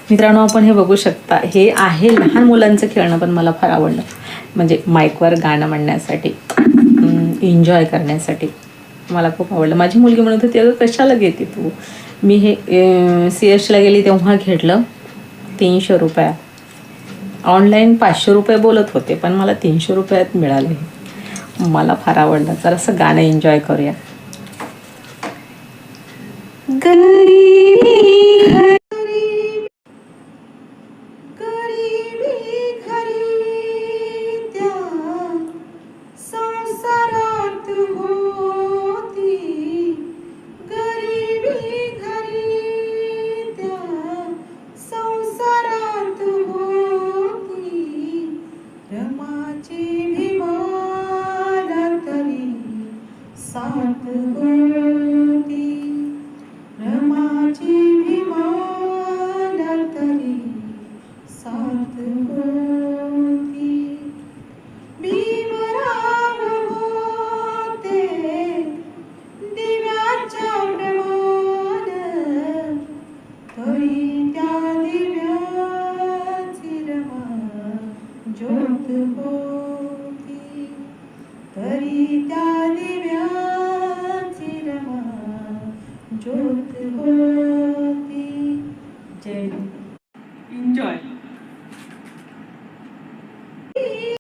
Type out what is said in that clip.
मित्रांनो, आपण हे बघू शकता, हे आहे लहान मुलांचं खेळणं, पण मला फार आवडलं. म्हणजे माईकवर गाणं म्हणण्यासाठी, एन्जॉय करण्यासाठी मला खूप आवडलं. माझी मुलगी म्हणत होती, अगं कशाला घेते तू? मी हे CSला गेली तेव्हा घेतलं. 300 रुपयात. ऑनलाईन 500 रुपये बोलत होते, पण मला 300 रुपयात मिळाले. मला फार आवडलं. जरासं गाणं एन्जॉय करूया. गरीबी